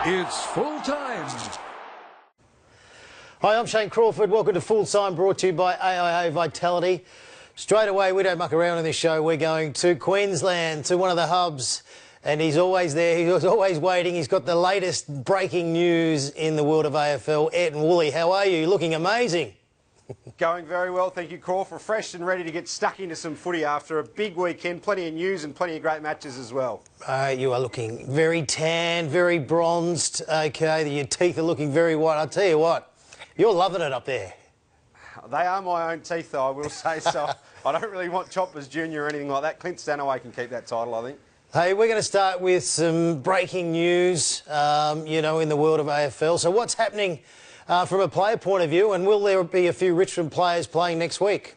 It's full time. Hi, I'm Shane Crawford. Welcome to Full Time, brought to you by AIA Vitality. Straight away, we don't muck around on this show. We're going to Queensland, to one of the hubs, and he's always there. He's always waiting. He's got the latest breaking news in the world of AFL. Ayrton, Woolley, how are you? You're looking amazing. Going very well, thank you, Crawford. Refreshed and ready to get stuck into some footy after a big weekend. Plenty of news and plenty of great matches as well. You are looking very tan, very bronzed. OK, your teeth are looking very white. I'll tell you what, you're loving it up there. They are my own teeth, though, I will say so. I don't really want Choppers Junior or anything like that. Clint Stanaway can keep that title, I think. Hey, we're going to start with some breaking news, you know, in the world of AFL. So what's happening from a player point of view, and will there be a few Richmond players playing next week?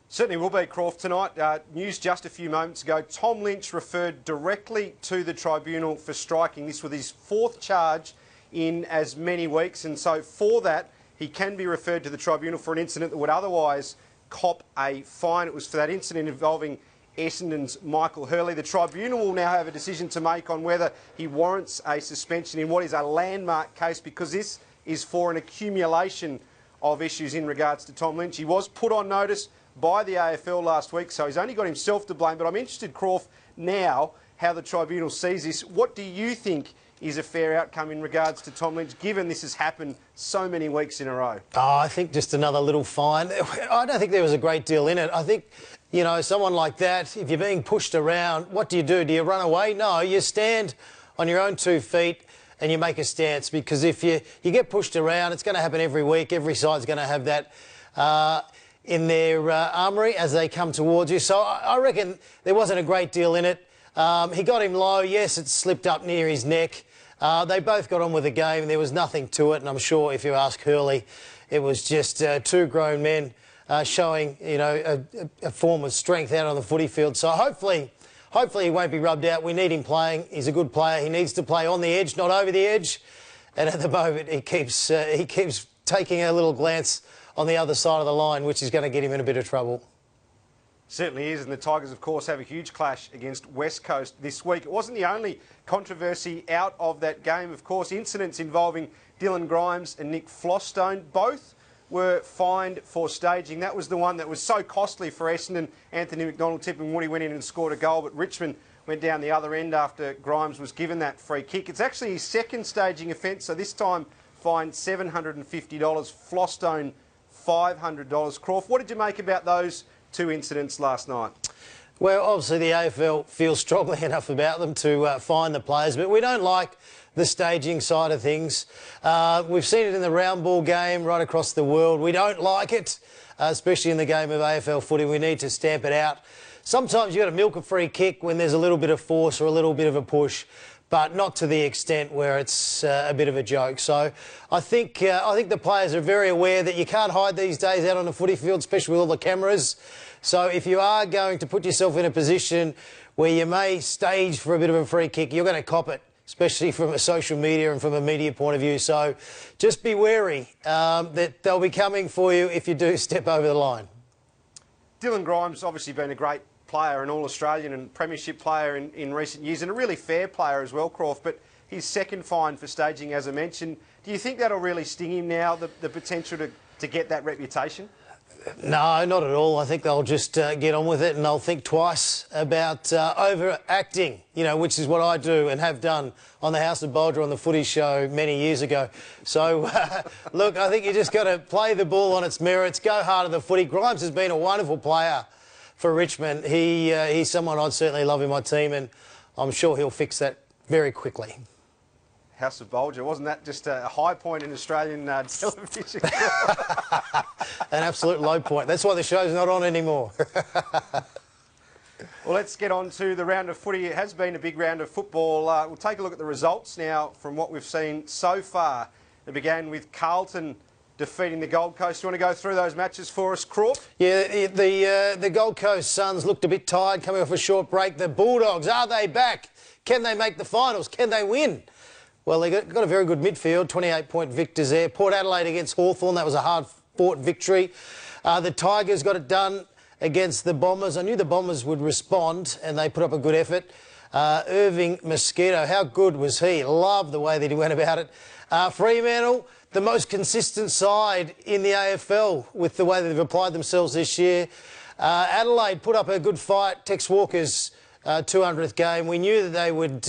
Certainly will be, Crawford, tonight. News just a few moments ago. Tom Lynch referred directly to the tribunal for striking. This was his fourth charge in as many weeks, and so for that, he can be referred to the tribunal for an incident that would otherwise cop a fine. It was for that incident involving Essendon's Michael Hurley. The tribunal will now have a decision to make on whether he warrants a suspension in what is a landmark case, because this is for an accumulation of issues in regards to Tom Lynch. He was put on notice by the AFL last week, so he's only got himself to blame. But I'm interested, Crawf, now how the tribunal sees this. What do you think is a fair outcome in regards to Tom Lynch, given this has happened so many weeks in a row? Oh, I think just another little fine. I don't think there was a great deal in it. I think, you know, someone like that, if you're being pushed around, what do? Do you run away? No, you stand on your own 2 feet and you make a stance, because if you get pushed around, it's going to happen every week. Every side's going to have that in their armoury as they come towards you. So I reckon there wasn't a great deal in it. He got him low. Yes, it slipped up near his neck. They both got on with the game. There was nothing to it, and I'm sure if you ask Hurley, it was just two grown men showing, you know, a form of strength out on the footy field. So hopefully he won't be rubbed out. We need him playing. He's a good player. He needs to play on the edge, not over the edge. And at the moment, he keeps taking a little glance on the other side of the line, which is going to get him in a bit of trouble. Certainly is, and the Tigers, of course, have a huge clash against West Coast this week. It wasn't the only controversy out of that game. Of course, incidents involving Dylan Grimes and Nick Flostone, both were fined for staging. That was the one that was so costly for Essendon. Anthony McDonald tipping Woody went in and scored a goal, but Richmond went down the other end after Grimes was given that free kick. It's actually his second staging offence, so this time fined $750, Flostone $500. Crawford, what did you make about those two incidents last night? Well, obviously the AFL feels strongly enough about them to fine the players, but we don't like the staging side of things. We've seen it in the round ball game right across the world. We don't like it, especially in the game of AFL footy. We need to stamp it out. Sometimes you've got to milk a free kick when there's a little bit of force or a little bit of a push, but not to the extent where it's a bit of a joke. So I think the players are very aware that you can't hide these days out on the footy field, especially with all the cameras. So if you are going to put yourself in a position where you may stage for a bit of a free kick, you're going to cop it, especially from a social media and from a media point of view. So just be wary that they'll be coming for you if you do step over the line. Dylan Grimes obviously been a great player, an All-Australian and premiership player in recent years, and a really fair player as well, Crawford, but his second fine for staging, as I mentioned. Do you think that'll really sting him now, the potential to get that reputation? No, not at all. I think they'll just get on with it, and they'll think twice about overacting, you know, which is what I do and have done on the House of Bulger on the Footy Show many years ago. So, look, I think you just got to play the ball on its merits, go hard at the footy. Grimes has been a wonderful player for Richmond. He's someone I'd certainly love in my team, and I'm sure he'll fix that very quickly. House of Bulger, wasn't that just a high point in Australian television? An absolute low point. That's why the show's not on anymore. Well, let's get on to the round of footy. It has been a big round of football. We'll take a look at the results now from what we've seen so far. It began with Carlton defeating the Gold Coast. Do you want to go through those matches for us, Crawford? Yeah, the Gold Coast Suns looked a bit tired coming off a short break. The Bulldogs, are they back? Can they make the finals? Can they win? Well, they got a very good midfield, 28-point victors there. Port Adelaide against Hawthorn, that was a hard-fought victory. The Tigers got it done against the Bombers. I knew the Bombers would respond, and they put up a good effort. Irving Mosquito, how good was he? Love the way that he went about it. Fremantle, the most consistent side in the AFL with the way that they've applied themselves this year. Adelaide put up a good fight. Tex Walker's 200th game. We knew that they would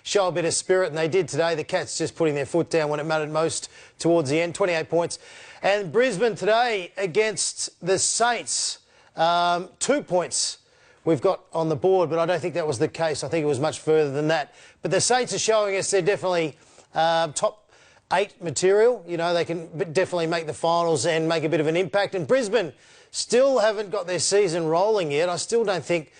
show a bit of spirit, and they did today. The Cats just putting their foot down when it mattered most towards the end, 28 points. And Brisbane today against the Saints, 2 points we've got on the board, but I don't think that was the case. I think it was much further than that. But the Saints are showing us they're definitely top 8 material. You know, they can definitely make the finals and make a bit of an impact. And Brisbane still haven't got their season rolling yet. I still don't think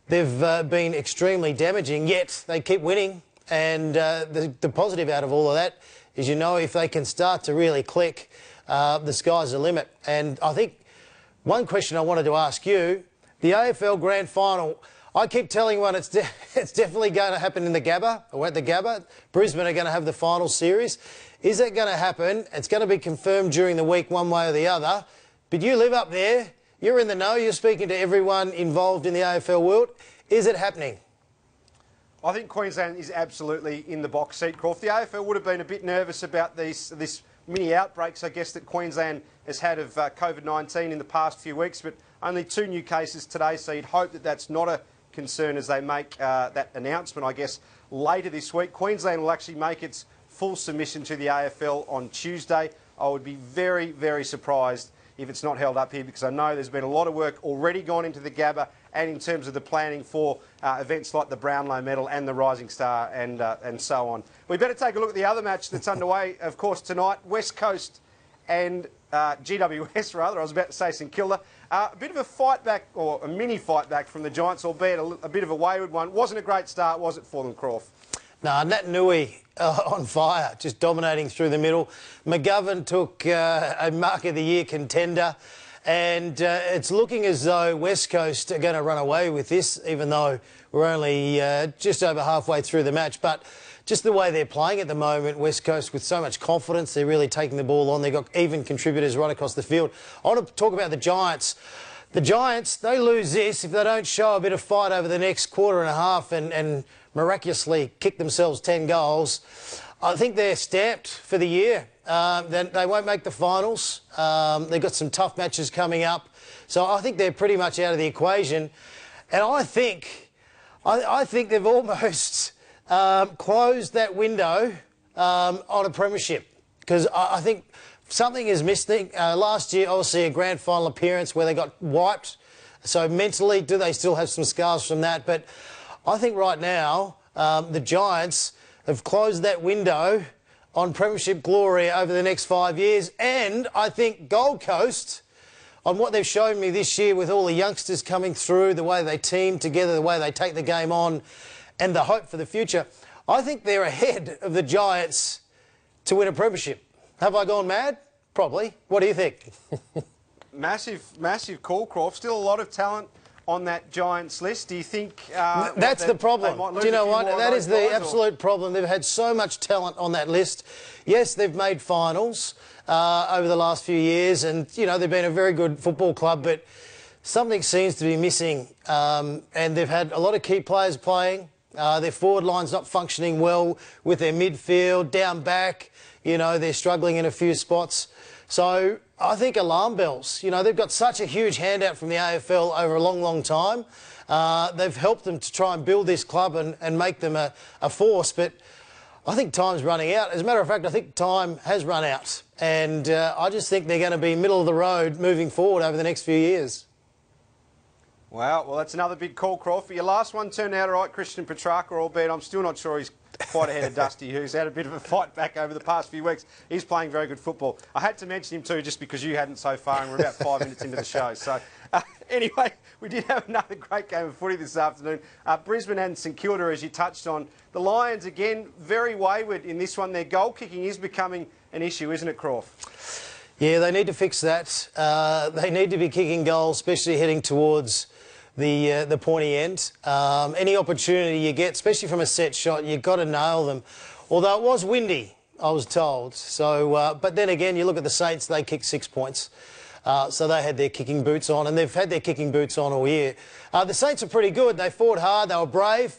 they've been extremely damaging, yet they keep winning. And the positive out of all of that is, you know, if they can start to really click, the sky's the limit. And I think one question I wanted to ask you, the AFL Grand Final, I keep telling one it's definitely going to happen in the Gabba, or at the Gabba. Brisbane are going to have the final series. Is that going to happen? It's going to be confirmed during the week one way or the other. But you live up there, you're in the know, you're speaking to everyone involved in the AFL world. Is it happening? I think Queensland is absolutely in the box seat, Crawford. The AFL would have been a bit nervous about this mini outbreaks, I guess, that Queensland has had of COVID-19 in the past few weeks, but only 2 new cases today, so you'd hope that that's not a concern as they make that announcement, I guess, later this week. Queensland will actually make its full submission to the AFL on Tuesday. I would be very, very surprised if it's not held up here, because I know there's been a lot of work already gone into the Gabba and in terms of the planning for events like the Brownlow Medal and the Rising Star and so on. We better take a look at the other match that's underway, of course, tonight. West Coast and GWS, rather. I was about to say St Kilda. A bit of a fight back, or a mini fight back from the Giants, albeit a bit of a wayward one. Wasn't a great start, was it, for them, Crawford? No, Nat Nui on fire, just dominating through the middle. McGovern took a Mark of the Year contender, and it's looking as though West Coast are going to run away with this, even though we're only just over halfway through the match. But just the way they're playing at the moment, West Coast, with so much confidence, they're really taking the ball on. They've got even contributors right across the field. I want to talk about the Giants. The Giants, they lose this if they don't show a bit of fight over the next quarter and a half and miraculously kick themselves 10 goals. I think they're stamped for the year. They won't make the finals. They've got some tough matches coming up. So I think they're pretty much out of the equation. And I think they've almost closed that window on a premiership, because I think something is missing. Last year, obviously, a grand final appearance where they got wiped. So mentally, do they still have some scars from that? But I think right now, the Giants have closed that window on premiership glory over the next 5 years. And I think Gold Coast, on what they've shown me this year with all the youngsters coming through, the way they team together, the way they take the game on, and the hope for the future, I think they're ahead of the Giants to win a premiership. Have I gone mad? Probably. What do you think? Massive call, Crawford. Still a lot of talent on that Giants list. Do you think... that's the problem. Do you know what? That is the absolute problem. They've had so much talent on that list. Yes, they've made finals over the last few years, and, you know, they've been a very good football club, but something seems to be missing. And they've had a lot of key players playing. Their forward line's not functioning well with their midfield, down back. You know, they're struggling in a few spots. So I think alarm bells. You know, they've got such a huge handout from the AFL over a long, long time. They've helped them to try and build this club and make them a force. But I think time's running out. As a matter of fact, I think time has run out. And I just think they're going to be middle of the road moving forward over the next few years. Wow, well, that's another big call, Crawford. Your last one turned out all right, Christian Petrarca, albeit I'm still not sure he's quite ahead of Dusty, who's had a bit of a fight back over the past few weeks. He's playing very good football. I had to mention him too just because you hadn't so far, and we're about 5 minutes into the show. So anyway, we did have another great game of footy this afternoon. Brisbane and St Kilda, as you touched on. The Lions, again, very wayward in this one. Their goal kicking is becoming an issue, isn't it, Crawford? Yeah, they need to fix that. They need to be kicking goals, especially heading towards the pointy end. Any opportunity you get, especially from a set shot, you've got to nail them. Although it was windy, I was told. So, but then again, you look at the Saints, they kicked 6 points. So they had their kicking boots on, and they've had their kicking boots on all year. The Saints are pretty good. They fought hard, they were brave,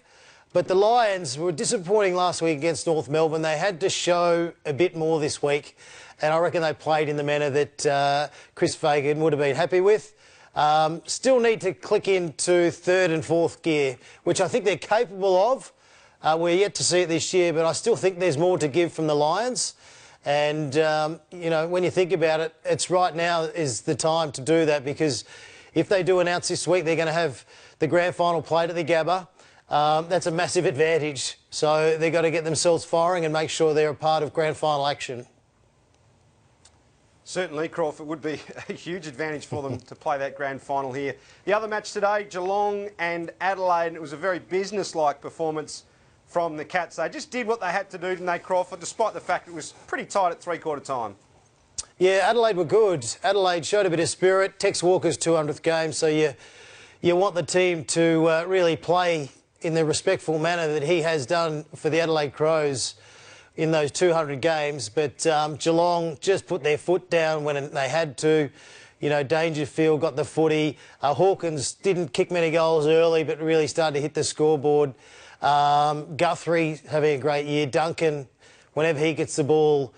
But the Lions were disappointing last week against North Melbourne. They had to show a bit more this week, and I reckon they played in the manner that Chris Fagan would have been happy with. Still need to click into third and fourth gear, which I think they're capable of. We're yet to see it this year, but I still think there's more to give from the Lions. And, you know, when you think about it, it's right now is the time to do that, because if they do announce this week they're going to have the grand final played at the Gabba, that's a massive advantage. So they've got to get themselves firing and make sure they're a part of grand final action. Certainly, Crawford, would be a huge advantage for them to play that grand final here. The other match today, Geelong and Adelaide, and it was a very business-like performance from the Cats. They just did what they had to do, didn't they, Crawford, despite the fact it was pretty tight at three-quarter time. Yeah, Adelaide were good. Adelaide showed a bit of spirit. Tex Walker's 200th game, so you want the team to really play in the respectful manner that he has done for the Adelaide Crows in those 200 games. But Geelong just put their foot down when they had to. You know, Dangerfield got the footy. Hawkins didn't kick many goals early, but really started to hit the scoreboard. Guthrie having a great year. Duncan, whenever he gets the ball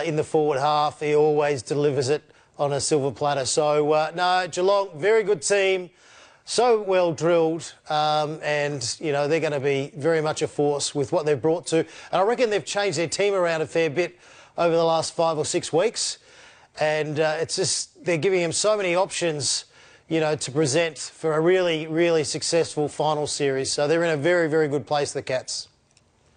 in the forward half, he always delivers it on a silver platter. So, no, Geelong, very good team. So well drilled, and, you know, they're going to be very much a force with what they've brought to. And I reckon they've changed their team around a fair bit over the last 5 or 6 weeks. And it's just, they're giving him so many options, you know, to present for a really, really successful final series. So they're in a very, very good place, the Cats.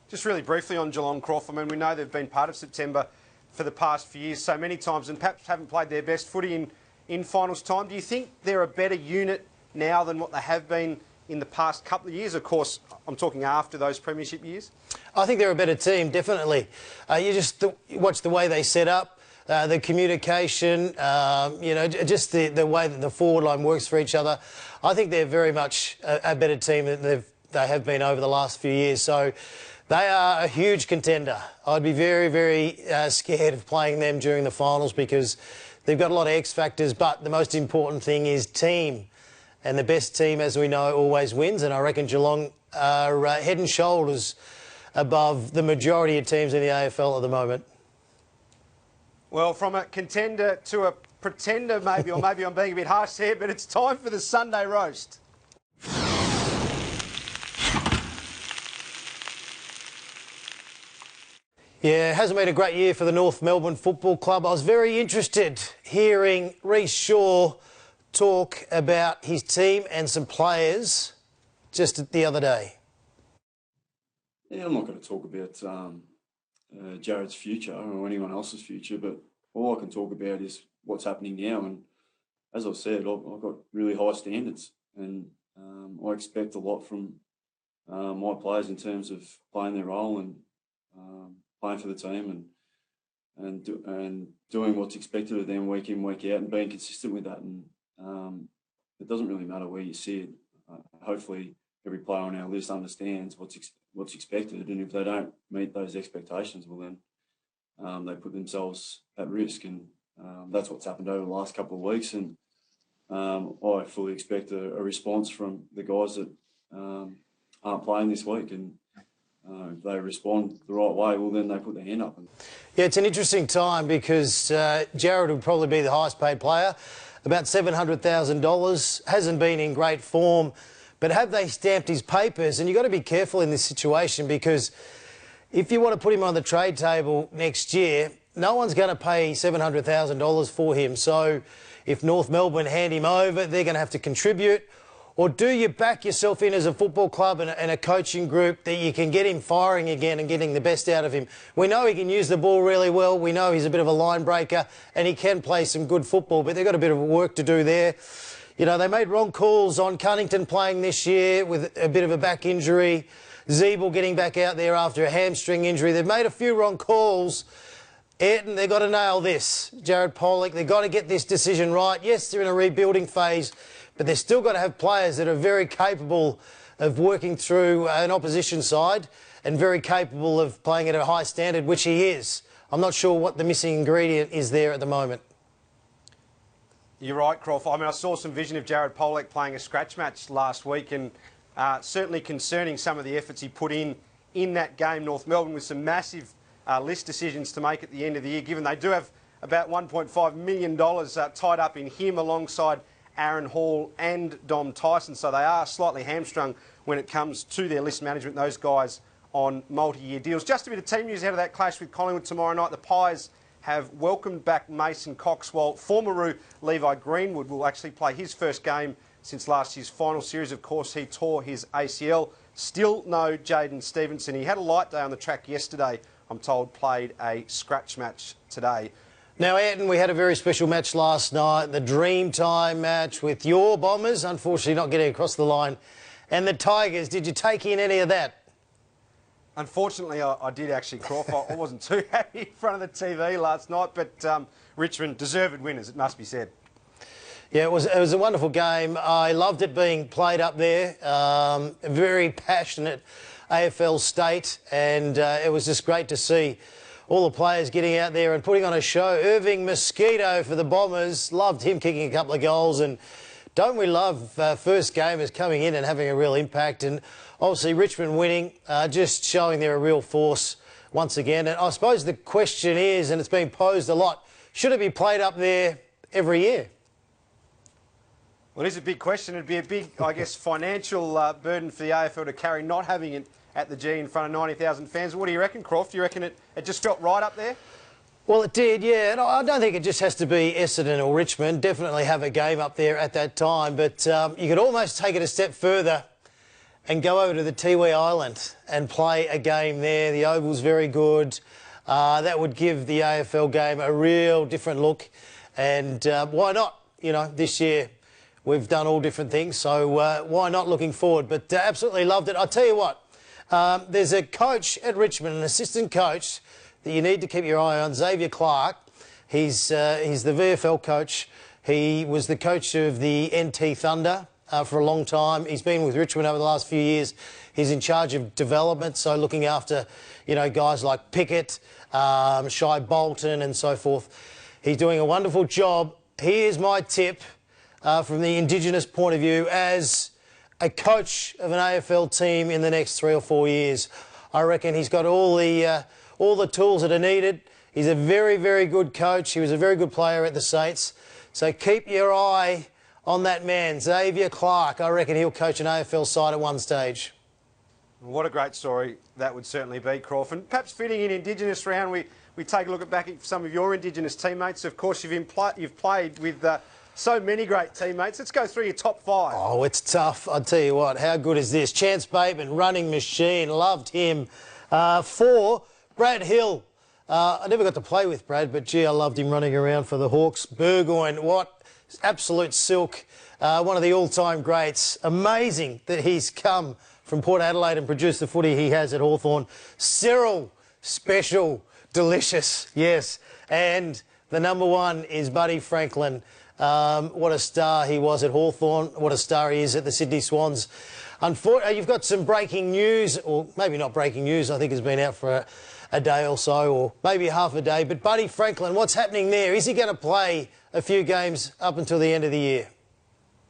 Just really briefly on Geelong, Crawford. I mean, we know they've been part of September for the past few years so many times and perhaps haven't played their best footy in finals time. Do you think they're a better unit now than what they have been in the past couple of years? Of course, I'm talking after those premiership years. I think they're a better team, definitely. You just watch the way they set up, the communication, you know, just the way that the forward line works for each other. I think they're very much a better team than they have been over the last few years. So they are a huge contender. I'd be very, very scared of playing them during the finals because they've got a lot of X factors, but the most important thing is team. And the best team, as we know, always wins. And I reckon Geelong are head and shoulders above the majority of teams in the AFL at the moment. Well, from a contender to a pretender, maybe, or maybe I'm being a bit harsh there, but it's time for the Sunday roast. Yeah, it hasn't been a great year for the North Melbourne Football Club. I was very interested hearing Rhys Shaw talk about his team and some players just the other day. Yeah, I'm not going to talk about Jared's future or anyone else's future, but all I can talk about is what's happening now. And as I said, I've got really high standards, and I expect a lot from my players in terms of playing their role and playing for the team and doing what's expected of them week in, week out, and being consistent with that. And it doesn't really matter where you sit. Hopefully, every player on our list understands what's expected, and if they don't meet those expectations, well then they put themselves at risk, and that's what's happened over the last couple of weeks. And I fully expect a response from the guys that aren't playing this week, and if they respond the right way, well then they put their hand up. Yeah, it's an interesting time because Jared would probably be the highest paid player, about $700,000, hasn't been in great form, but have they stamped his papers? And you've got to be careful in this situation, because if you want to put him on the trade table next year, no one's going to pay $700,000 for him. So if North Melbourne hand him over, they're going to have to contribute. Or do you back yourself in as a football club and a coaching group that you can get him firing again and getting the best out of him? We know he can use the ball really well. We know he's a bit of a line breaker and he can play some good football, but they've got a bit of work to do there. You know, they made wrong calls on Cunnington playing this year with a bit of a back injury. Zeeble getting back out there after a hamstring injury. They've made a few wrong calls. Ayrton, they've got to nail this. Jared Pollock, they've got to get this decision right. Yes, they're in a rebuilding phase, but they've still got to have players that are very capable of working through an opposition side and very capable of playing at a high standard, which he is. I'm not sure what the missing ingredient is there at the moment. You're right, Crawford. I mean, I saw some vision of Jared Pollock playing a scratch match last week, and Certainly concerning some of the efforts he put in that game, North Melbourne, with some massive list decisions to make at the end of the year, given they do have about $1.5 million tied up in him alongside Aaron Hall and Dom Tyson. So they are slightly hamstrung when it comes to their list management, those guys on multi-year deals. Just a bit of team news out of that clash with Collingwood tomorrow night. The Pies have welcomed back Mason Cox, while former Roo Levi Greenwood will actually play his first game since last year's final series. Of course, he tore his ACL. Still no Jaden Stevenson. He had a light day on the track yesterday, I'm told, played a scratch match today. Now, Ayrton, we had a very special match last night, the Dreamtime match with your Bombers, unfortunately not getting across the line, and the Tigers. Did you take in any of that? Unfortunately, I did actually, Crawford. I wasn't too happy in front of the TV last night, but Richmond deserved winners, it must be said. Yeah, it was a wonderful game. I loved it being played up there. A very passionate AFL state, and it was just great to see all the players getting out there and putting on a show. Irving Mosquito for the Bombers, loved him kicking a couple of goals, and don't we love first gamers coming in and having a real impact, and obviously Richmond winning, just showing they're a real force once again. And I suppose the question is, and it's been posed a lot, should it be played up there every year? Well, it is a big question. It'd be a big, I guess, financial burden for the AFL to carry not having it at the G in front of 90,000 fans. What do you reckon, Croft? Do you reckon it just felt right up there? Well, it did, yeah. And I don't think it just has to be Essendon or Richmond. Definitely have a game up there at that time. But you could almost take it a step further and go over to the Tiwi Island and play a game there. The Oval's very good. That would give the AFL game a real different look. And why not? You know, this year we've done all different things, so why not, looking forward? But absolutely loved it. I'll tell you what, there's a coach at Richmond, an assistant coach, that you need to keep your eye on, Xavier Clark. He's the VFL coach. He was the coach of the NT Thunder for a long time. He's been with Richmond over the last few years. He's in charge of development, so looking after, you know, guys like Pickett, Shai Bolton and so forth. He's doing a wonderful job. Here's my tip from the Indigenous point of view as a coach of an AFL team in the next 3 or 4 years. I reckon he's got all the tools that are needed. He's a very, very good coach. He was a very good player at the Saints. So keep your eye on that man, Xavier Clark. I reckon he'll coach an AFL side at one stage. What a great story that would certainly be, Crawford. Perhaps fitting in Indigenous round, we take a look back at some of your Indigenous teammates. Of course, you've played with so many great teammates. Let's go through your top 5. Oh, it's tough. I'll tell you what, how good is this? Chance Bateman, running machine, loved him. 4, Brad Hill. I never got to play with Brad, but gee, I loved him running around for the Hawks. Burgoyne, what absolute silk. One of the all-time greats. Amazing that he's come from Port Adelaide and produced the footy he has at Hawthorn. Cyril, special, delicious, yes. And the number 1 is Buddy Franklin. What a star he was at Hawthorn. What a star he is at the Sydney Swans. Unfortunately, you've got some breaking news, or maybe not breaking news, I think has been out for a day or so, or maybe half a day. But Buddy Franklin, what's happening there? Is he going to play a few games up until the end of the year?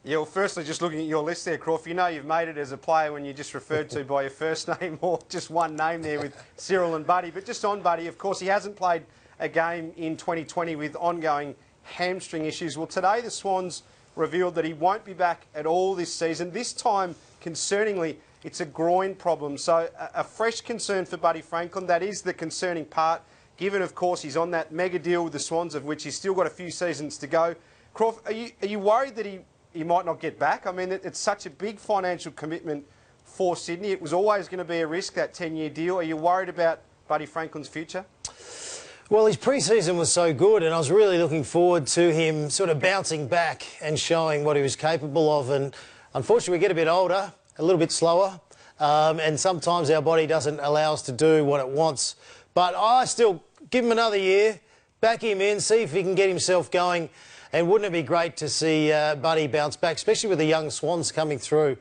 Yeah, well, firstly, just looking at your list there, Crawford, you know you've made it as a player when you're just referred to by your first name or just one name there with Cyril and Buddy. But just on Buddy, of course, he hasn't played a game in 2020 with ongoing hamstring issues. Well, today the Swans revealed that he won't be back at all this season. This time, concerningly, it's a groin problem. So a fresh concern for Buddy Franklin. That is the concerning part, given, of course, he's on that mega deal with the Swans, of which he's still got a few seasons to go. Crawford, are you worried that he might not get back? I mean, it's such a big financial commitment for Sydney. It was always going to be a risk, that 10-year deal. Are you worried about Buddy Franklin's future? Well, his pre-season was so good, and I was really looking forward to him sort of bouncing back and showing what he was capable of. And unfortunately, we get a bit older, a little bit slower, and sometimes our body doesn't allow us to do what it wants. But I still give him another year, back him in, see if he can get himself going. And wouldn't it be great to see Buddy bounce back, especially with the young Swans coming through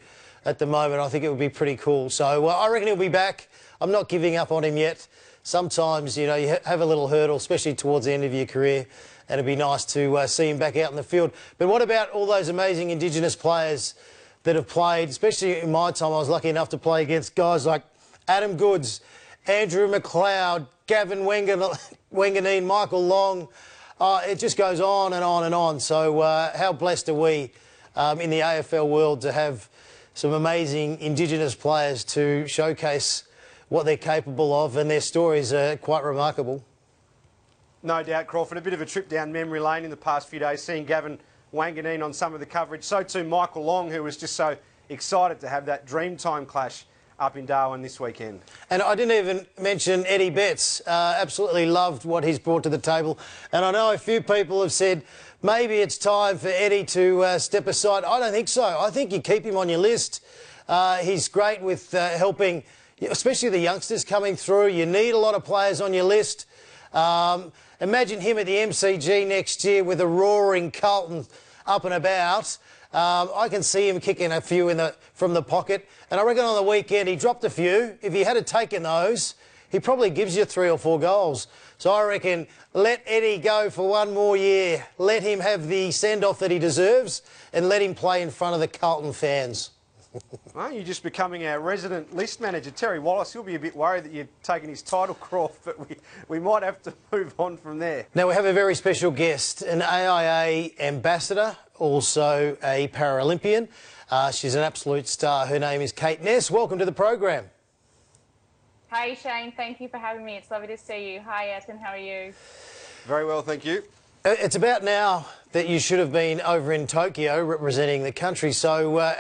at the moment? I think it would be pretty cool. So I reckon he'll be back. I'm not giving up on him yet. Sometimes, you know, you have a little hurdle, especially towards the end of your career, and it'd be nice to see him back out in the field. But what about all those amazing Indigenous players that have played, especially in my time. I was lucky enough to play against guys like Adam Goods, Andrew McLeod, Gavin Wanganeen, Michael Long. It just goes on and on and on. So how blessed are we in the AFL world to have some amazing Indigenous players to showcase what they're capable of, and their stories are quite remarkable. No doubt, Crawford. A bit of a trip down memory lane in the past few days, seeing Gavin Wanganeen on some of the coverage. So too Michael Long, who was just so excited to have that Dreamtime clash up in Darwin this weekend. And I didn't even mention Eddie Betts. Absolutely loved what he's brought to the table. And I know a few people have said maybe it's time for Eddie to step aside. I don't think so. I think you keep him on your list. He's great with helping, especially the youngsters coming through. You need a lot of players on your list. Imagine him at the MCG next year with a roaring Carlton up and about. I can see him kicking a few from the pocket. And I reckon on the weekend he dropped a few. If he had taken those, he probably gives you 3 or 4 goals. So I reckon let Eddie go for one more year. Let him have the send-off that he deserves and let him play in front of the Carlton fans. Well, you're just becoming our resident list manager. Terry Wallace, he'll be a bit worried that you're taking his title, Croft, but we might have to move on from there. Now, we have a very special guest, an AIA ambassador, also a Paralympian. She's an absolute star. Her name is Kate Ness. Welcome to the program. Hi, Shane. Thank you for having me. It's lovely to see you. Hi, Ayrton. How are you? Very well, thank you. It's about now that you should have been over in Tokyo representing the country. So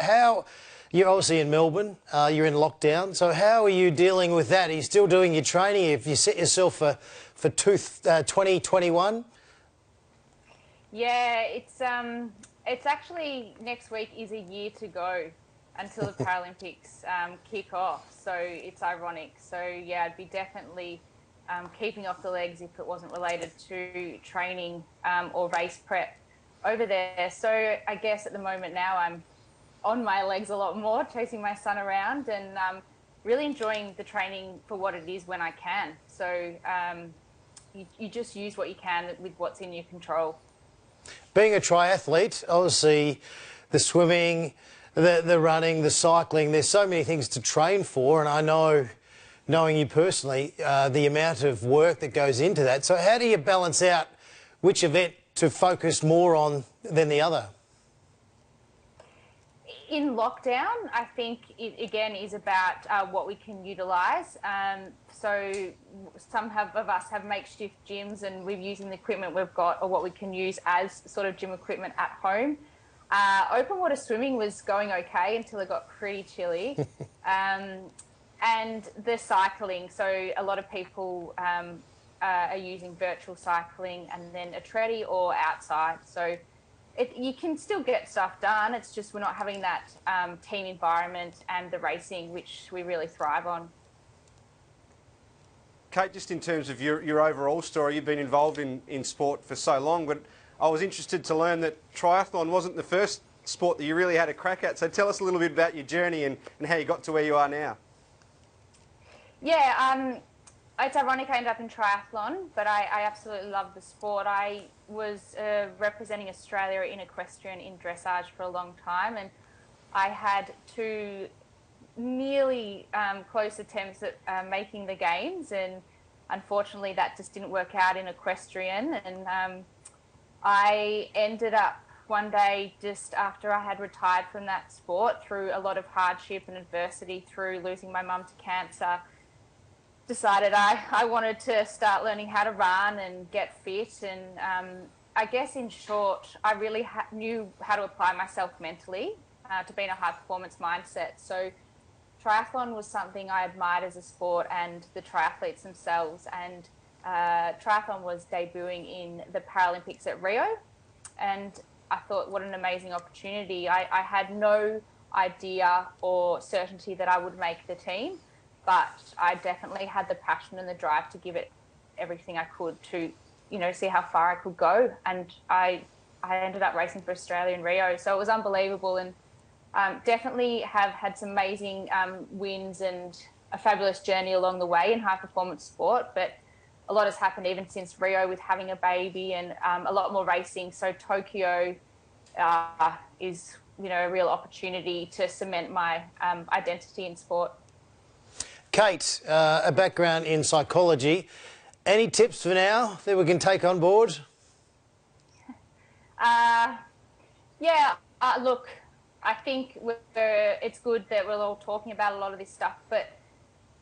you're obviously in Melbourne, you're in lockdown. So how are you dealing with that? Are you still doing your training? Have you set yourself for 2021? Yeah, it's actually next week is a year to go until the Paralympics kick off. So it's ironic. So yeah, I'd be definitely keeping off the legs if it wasn't related to training or race prep over there. So I guess at the moment now I'm on my legs a lot more, chasing my son around and really enjoying the training for what it is when I can. So you just use what you can with what's in your control. Being a triathlete, obviously the swimming, the running, the cycling, there's so many things to train for, and I know, knowing you personally, the amount of work that goes into that. So how do you balance out which event to focus more on than the other? In lockdown, I think it again is about what we can utilise. So some of us have makeshift gyms, and we're using the equipment we've got or what we can use as sort of gym equipment at home. Open water swimming was going okay until it got pretty chilly. And the cycling, so a lot of people are using virtual cycling and then a treadie or outside. So you can still get stuff done. It's just we're not having that team environment and the racing, which we really thrive on. Kate, just in terms of your overall story, you've been involved in sport for so long, but I was interested to learn that triathlon wasn't the first sport that you really had a crack at. So tell us a little bit about your journey and how you got to where you are now. Yeah, it's ironic I ended up in triathlon, but I absolutely love the sport. I was representing Australia in equestrian in dressage for a long time, and I had 2 nearly close attempts at making the games, and unfortunately that just didn't work out in equestrian. And I ended up one day just after I had retired from that sport through a lot of hardship and adversity, through losing my mum to cancer, decided I wanted to start learning how to run and get fit. And I guess in short, I really knew how to apply myself mentally to be in a high performance mindset. So triathlon was something I admired as a sport, and the triathletes themselves. And triathlon was debuting in the Paralympics at Rio. And I thought, what an amazing opportunity. I had no idea or certainty that I would make the team, but I definitely had the passion and the drive to give it everything I could to, see how far I could go. And I ended up racing for Australia in Rio. So it was unbelievable, and definitely have had some amazing wins and a fabulous journey along the way in high performance sport. But a lot has happened even since Rio with having a baby and a lot more racing. So Tokyo is a real opportunity to cement my identity in sport. Kate, a background in psychology. Any tips for now that we can take on board? Look, I think it's good that we're all talking about a lot of this stuff, but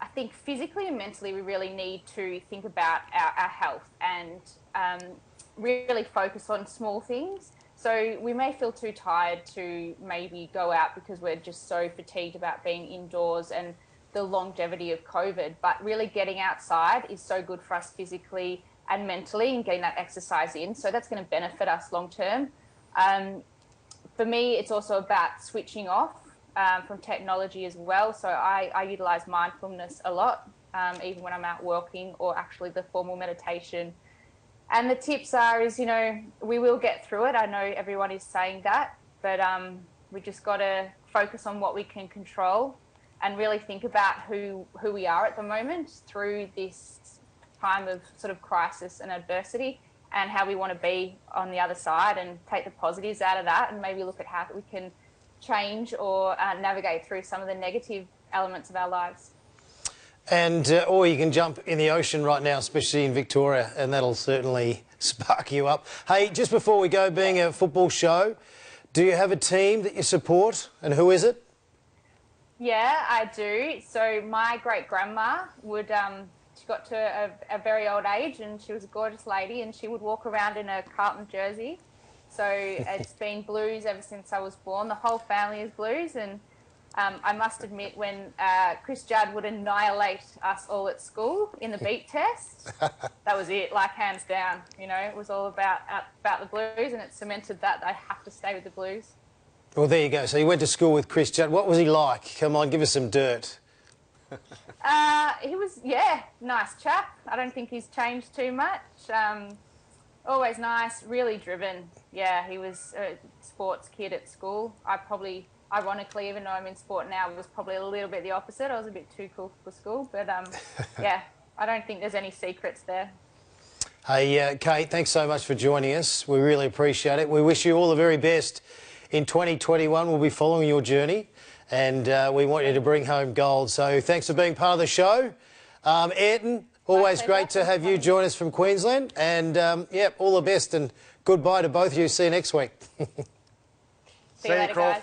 I think physically and mentally we really need to think about our health and really focus on small things. So we may feel too tired to maybe go out because we're just so fatigued about being indoors and the longevity of COVID, but really getting outside is so good for us physically and mentally and getting that exercise in. So that's going to benefit us long term. For me, it's also about switching off from technology as well. So I utilise mindfulness a lot, even when I'm out walking or actually the formal meditation. And the tips is, we will get through it. I know everyone is saying that, but we just got to focus on what we can control and really think about who we are at the moment through this time of sort of crisis and adversity, and how we want to be on the other side, and take the positives out of that and maybe look at how we can change or navigate through some of the negative elements of our lives. And or you can jump in the ocean right now, especially in Victoria, and that'll certainly spark you up. Hey, just before we go, being a football show, do you have a team that you support, and who is it? Yeah, I do. So my great-grandma would, she got to a very old age and she was a gorgeous lady, and she would walk around in a Carlton jersey. So it's been Blues ever since I was born. The whole family is Blues, and I must admit, when Chris Judd would annihilate us all at school in the beat test, that was it, like hands down. It was all about the Blues, and it cemented that I have to stay with the Blues. Well, there you go. So you went to school with Chris Judd. What was he like? Come on, give us some dirt. He was, nice chap. I don't think he's changed too much. Always nice, really driven. Yeah, he was a sports kid at school. I probably, ironically, even though I'm in sport now, was probably a little bit the opposite. I was a bit too cool for school, but yeah, I don't think there's any secrets there. Hey, Kate, thanks so much for joining us. We really appreciate it. We wish you all the very best in 2021. We'll be following your journey, and we want you to bring home gold. So thanks for being part of the show. Ayrton, always great to have you join us from Queensland. And, all the best and goodbye to both of you. See you next week. See you later, guys.